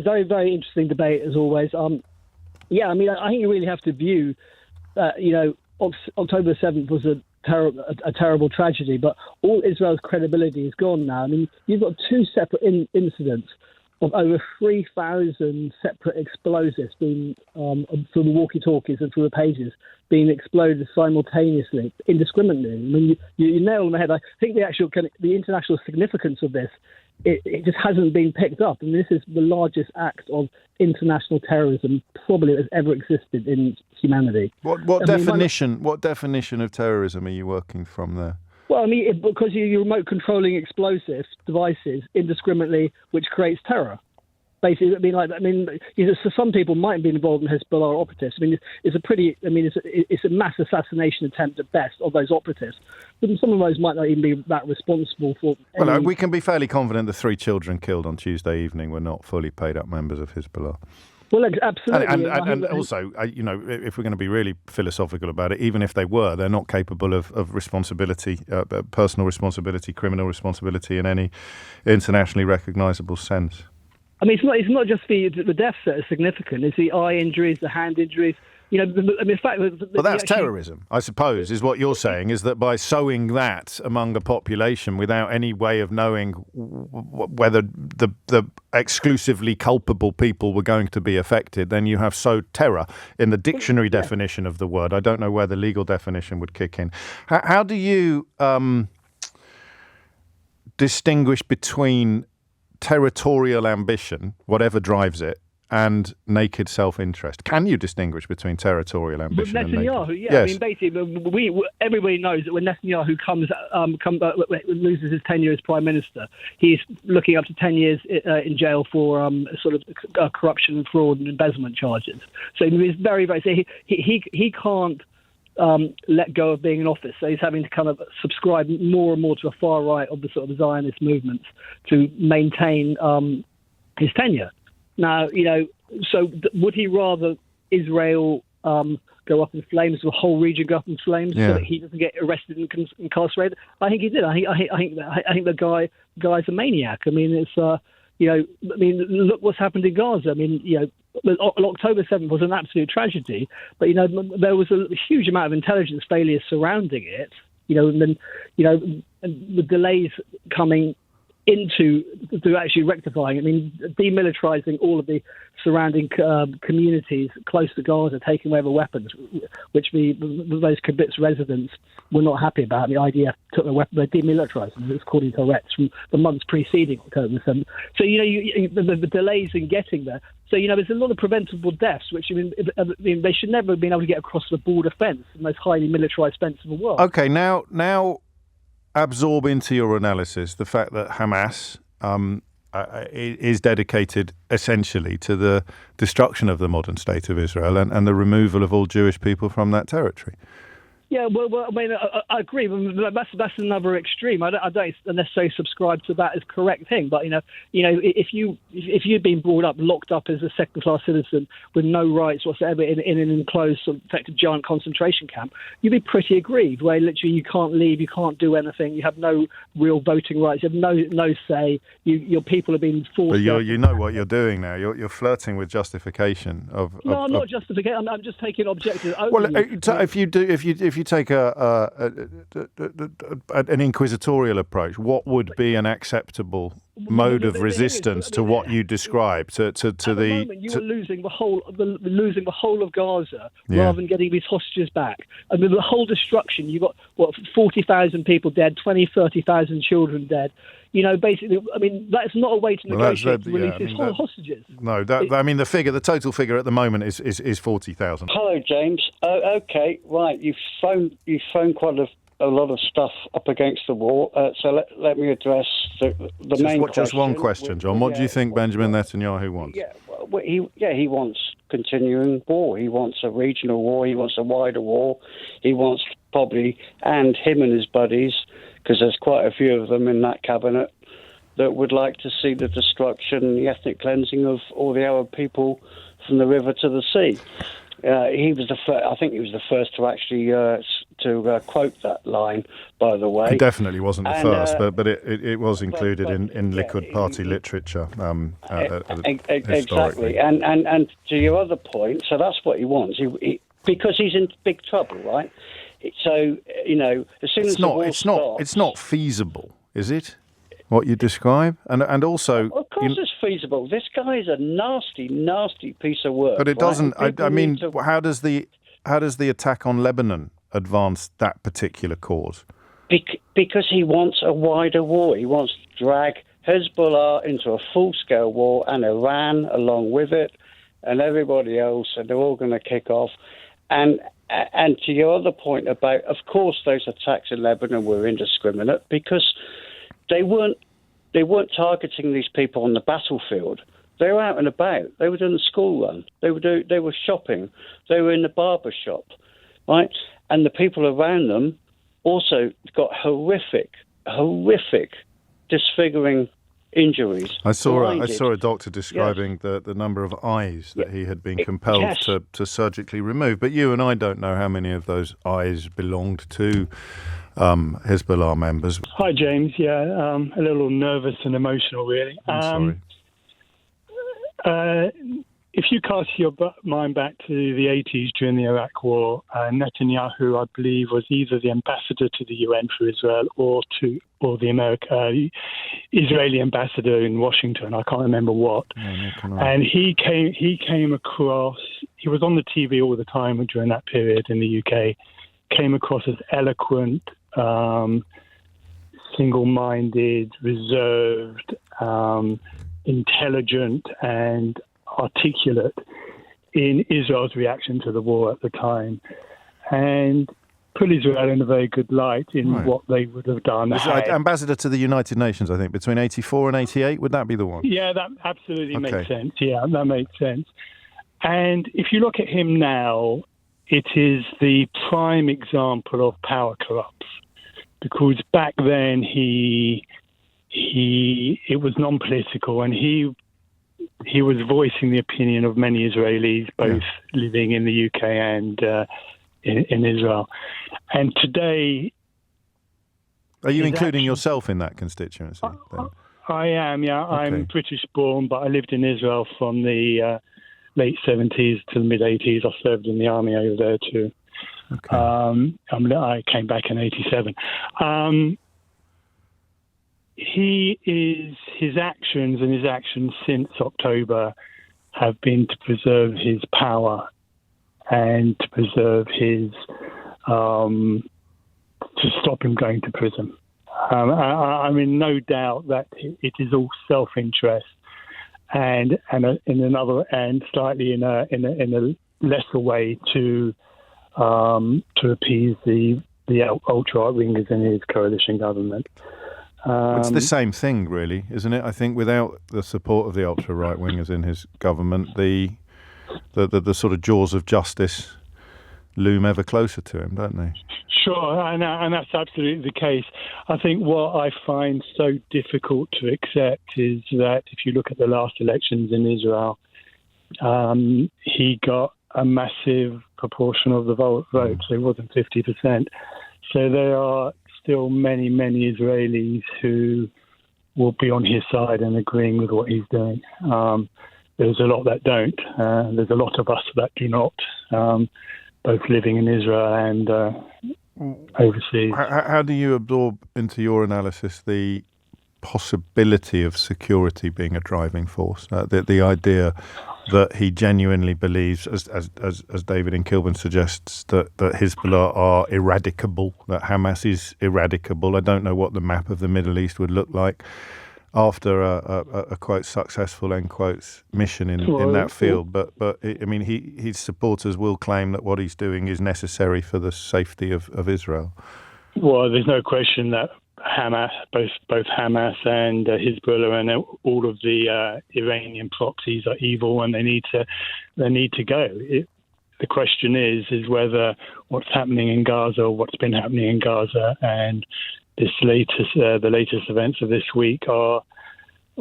Very, very interesting debate as always. Yeah, I mean, I think you really have to view, October 7th was a terrible tragedy, but all Israel's credibility is gone now. I mean, you've got two separate incidents of over 3,000 separate explosives being, through the walkie-talkies and through the pages, being exploded simultaneously, indiscriminately. I mean, you nail on the head. I think the international significance of this, it just hasn't been picked up. And this is the largest act of international terrorism probably that's ever existed in humanity. What definition of terrorism are you working from there? Well, I mean, because you're remote controlling explosive devices indiscriminately, which creates terror. Basically, so some people might be involved in Hezbollah operatives. I mean, it's a mass assassination attempt at best of those operatives. But some of those might not even be that responsible for. Well, we can be fairly confident the 3 children killed on Tuesday evening were not fully paid up members of Hezbollah. Well, absolutely. And also, if we're going to be really philosophical about it, even if they were, they're not capable of responsibility, personal responsibility, criminal responsibility in any internationally recognisable sense. I mean, it's not just the deaths that are significant. It's the eye injuries, the hand injuries. In fact, well, that's terrorism, I suppose, is what you're saying, is that by sowing that among the population without any way of knowing whether the exclusively culpable people were going to be affected, then you have sowed terror in the dictionary definition of the word. I don't know where the legal definition would kick in. How do you distinguish between territorial ambition, whatever drives it, and naked self-interest? Can you distinguish between territorial ambition and Netanyahu, naked? yeah. Yes. I mean, basically, everybody knows that when Netanyahu loses his tenure as prime minister, he's looking up to 10 years in jail for corruption and fraud and embezzlement charges. So he's very, very. So he can't let go of being in office. So he's having to kind of subscribe more and more to the far right of the sort of Zionist movements to maintain his tenure. Now, so would he rather Israel go up in flames, the whole region go up in flames, so that he doesn't get arrested and incarcerated? I think he did. I think the guy's a maniac. I mean, it's look what's happened in Gaza. I mean, October 7th was an absolute tragedy, but there was a huge amount of intelligence failure surrounding it. And then and the delays coming into actually rectifying. I mean, demilitarizing all of the surrounding communities close to Gaza, taking away the weapons, which those kibbutz residents were not happy about. The IDF took the weapons, they demilitarized them, according to threats from the months preceding October 7th. So, the delays in getting there. So, there's a lot of preventable deaths, which, they should never have been able to get across the border fence, the most highly militarized fence in the world. Okay, now absorb into your analysis the fact that Hamas is dedicated essentially to the destruction of the modern state of Israel and the removal of all Jewish people from that territory. Yeah, well, I mean, I agree. That's another extreme. I don't necessarily subscribe to that as correct thing. But if you'd been brought up, locked up as a second-class citizen with no rights whatsoever in an enclosed, sort of, effective giant concentration camp, you'd be pretty aggrieved. Where literally you can't leave, you can't do anything, you have no real voting rights, you have no say. Your people are being forced. But you know what you're doing now. You're flirting with justification of. No, I'm not justifying. I'm just taking objective. Well, if you take an inquisitorial approach, what would be an acceptable mode of resistance to what you describe? To the moment, you are losing the whole of Gaza rather than getting these hostages back. I mean, the whole destruction. You've got 40,000 people dead, 30,000 children dead. Basically, I mean, that's not a way to negotiate to release these hostages. No, the total figure at the moment is 40,000. Hello, James. Okay, right. You've thrown quite a lot of stuff up against the wall. So let me address the main question. Just one question, John. What do you think Benjamin Netanyahu wants? He wants continuing war. He wants a regional war. He wants a wider war. He wants and him and his buddies, because there's quite a few of them in that cabinet, that would like to see the destruction, the ethnic cleansing of all the Arab people from the river to the sea. He was the first to actually quote that line, by the way. It definitely wasn't the first, but it was included in Liquid Party literature. Exactly, and to your other point, so that's what he wants. Because he's in big trouble, right? So as soon as the war starts, it's not feasible, is it? What you describe, and also, of course, it's feasible. This guy is a nasty, nasty piece of work. But it doesn't. I mean, to... how does the attack on Lebanon advance that particular cause? Because he wants a wider war. He wants to drag Hezbollah into a full-scale war, and Iran along with it, and everybody else, and they're all going to kick off. And to your other point about, of course, those attacks in Lebanon were indiscriminate because they weren't targeting these people on the battlefield. They were out and about. They were doing the school run. They were shopping. They were in the barber shop, right? And the people around them also got horrific, disfiguring injuries. I saw a doctor describing the number of eyes that he had been compelled to surgically remove. But you and I don't know how many of those eyes belonged to Hezbollah members. Hi, James. Yeah, a little nervous and emotional, really. I'm sorry. If you cast your mind back to the 80s during the Iraq War, Netanyahu, I believe, was either the ambassador to the UN for Israel or the Israeli ambassador in Washington. I can't remember what. And he came across. He was on the TV all the time during that period in the UK. Came across as eloquent, single-minded, reserved, intelligent, and articulate in Israel's reaction to the war at the time, and put Israel in a very good light in what they would have done. Ambassador to the United Nations, I think, between 84 and 88. Would that be the one? Yeah, that absolutely makes sense. Yeah, that makes sense. And if you look at him now, it is the prime example of power corrupts, because back then it was non-political, and he was voicing the opinion of many Israelis, both living in the UK and in Israel. And today... Are you including yourself in that constituency? Then? I am, yeah. Okay. I'm British-born, but I lived in Israel from the late 70s to the mid-80s. I served in the army over there too. Okay. I came back in 87. His actions since October have been to preserve his power and to preserve his to stop him going to prison. I mean, no doubt that it is all self-interest, and in another, and slightly in a lesser way to appease the ultra right wingers in his coalition government. It's the same thing, really, isn't it? I think without the support of the ultra right wingers in his government, the sort of jaws of justice loom ever closer to him, don't they? Sure, and that's absolutely the case. I think what I find so difficult to accept is that if you look at the last elections in Israel, he got a massive proportion of the votes. It wasn't 50%. So there are still many, many Israelis who will be on his side and agreeing with what he's doing. There's a lot that don't. There's a lot of us that do not, both living in Israel and overseas. How do you absorb into your analysis the possibility of security being a driving force? The idea that he genuinely believes, as David in Kilburn suggests, that Hezbollah are eradicable, that Hamas is eradicable. I don't know what the map of the Middle East would look like after a quote successful end quotes mission in that field. But I mean, his supporters will claim that what he's doing is necessary for the safety of Israel. Well, there's no question that Hamas, both Hamas and Hezbollah and all of the Iranian proxies are evil, and they need to go. The question is whether what's happening in Gaza, or what's been happening in Gaza, and the latest events of this week are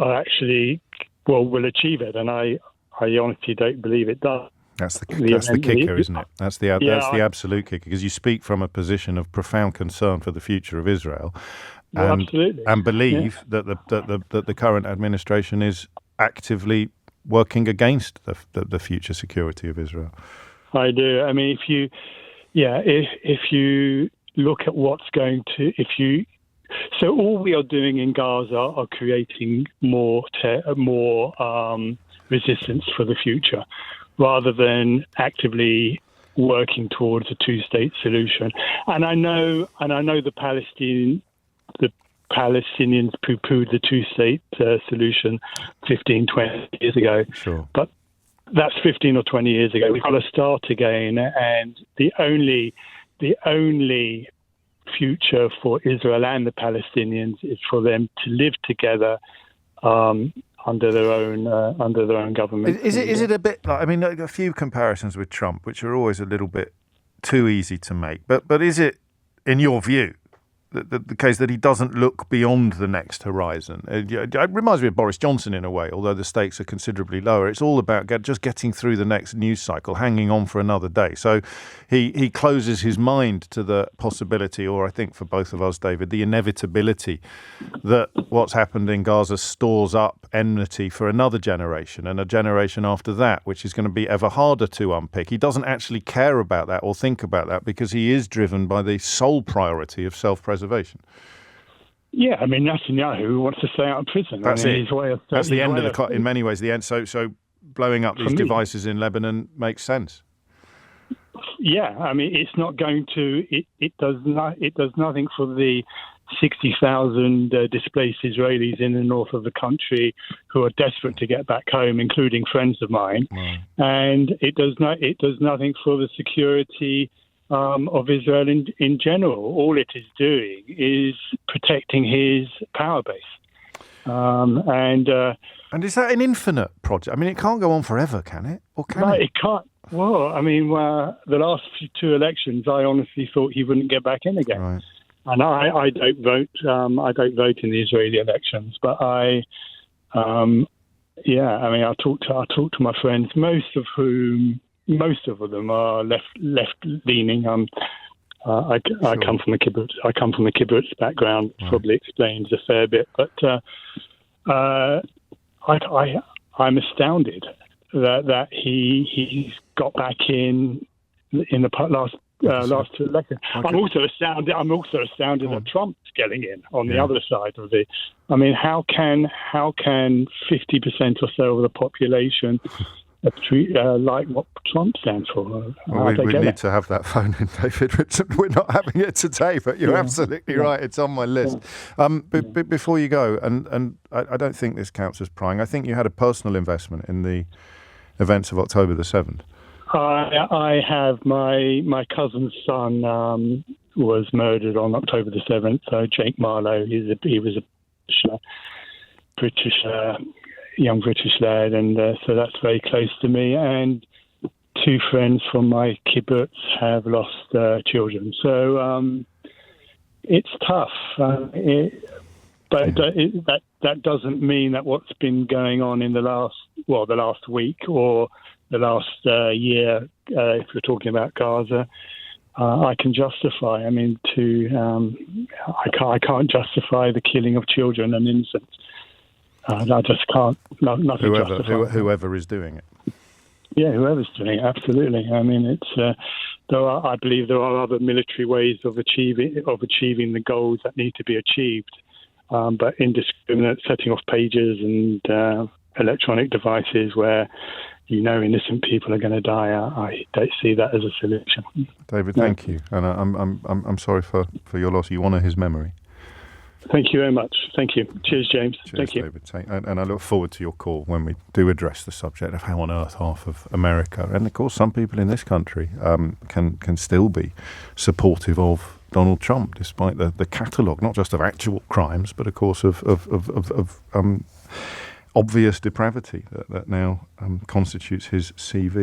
actually will achieve it, and I honestly don't believe it does. That's the kicker, isn't it? That's the absolute kicker, because you speak from a position of profound concern for the future of Israel, and believe that the current administration is actively working against the future security of Israel. I do. I mean, if you look at what's going to, so all we are doing in Gaza are creating more resistance for the future, rather than actively working towards a two-state solution. And I know the Palestinians poo-pooed the two-state solution 15, 20 years ago. Sure. But that's 15 or 20 years ago. We've got to start again, and the only future for Israel and the Palestinians is for them to live together under their own government. Is it a bit like, I mean, a few comparisons with Trump, which are always a little bit too easy to make, but is it, in your view, the case that he doesn't look beyond the next horizon? It reminds me of Boris Johnson in a way, although the stakes are considerably lower. It's all about just getting through the next news cycle, hanging on for another day. So he closes his mind to the possibility, or I think for both of us, David, the inevitability that what's happened in Gaza stores up enmity for another generation and a generation after that, which is going to be ever harder to unpick. He doesn't actually care about that or think about that, because he is driven by the sole priority of self-preservation. Yeah, I mean, Netanyahu wants to stay out of prison. That's it. That's the end of the in many ways. The end. So blowing up these devices in Lebanon makes sense. Yeah, I mean, it's not going to. It does nothing for the 60,000 displaced Israelis in the north of the country who are desperate to get back home, including friends of mine. And it does nothing for the security of Israel in general. All it is doing is protecting his power base. And is that an infinite project? I mean, it can't go on forever, can it? Or can it? It can't. Well, I mean, the last two elections, I honestly thought he wouldn't get back in again. Right. And I don't vote. I don't vote in the Israeli elections, but I mean, I talk to my friends, most of them are left leaning. I come from a kibbutz background. Right. Probably explains a fair bit, but I'm astounded that he's got back in the last two elections. Okay. I'm also astounded that Trump's getting in on the other side of it. I mean, how can 50% or so of the population like what Trump stands for? We need to have that phone in, David. We're not having it today, but you're absolutely right. It's on my list. Before you go, and I don't think this counts as prying, I think you had a personal investment in the events of October the 7th. I have my cousin's son was murdered on October the 7th. So Jake Marlowe, he was a British young British lad, and so that's very close to me. And two friends from my kibbutz have lost children, so it's tough. But that doesn't mean that what's been going on in the last week or the last year, if we're talking about Gaza, I can justify. I mean, I can't justify the killing of children and innocents. I just can't. Nothing justify. Whoever is doing it. Yeah, whoever's doing it, absolutely. I mean, I believe there are other military ways of achieving the goals that need to be achieved, but indiscriminate setting off pages and electronic devices where innocent people are going to die. I don't see that as a solution. David, thank you, and I'm sorry for your loss. You honour his memory. Thank you very much. Thank you. Cheers, James. Cheers, thank you, David. And I look forward to your call when we do address the subject of how on earth half of America, and of course some people in this country, can still be supportive of Donald Trump, despite the catalogue, not just of actual crimes, but of course of obvious depravity that now constitutes his CV.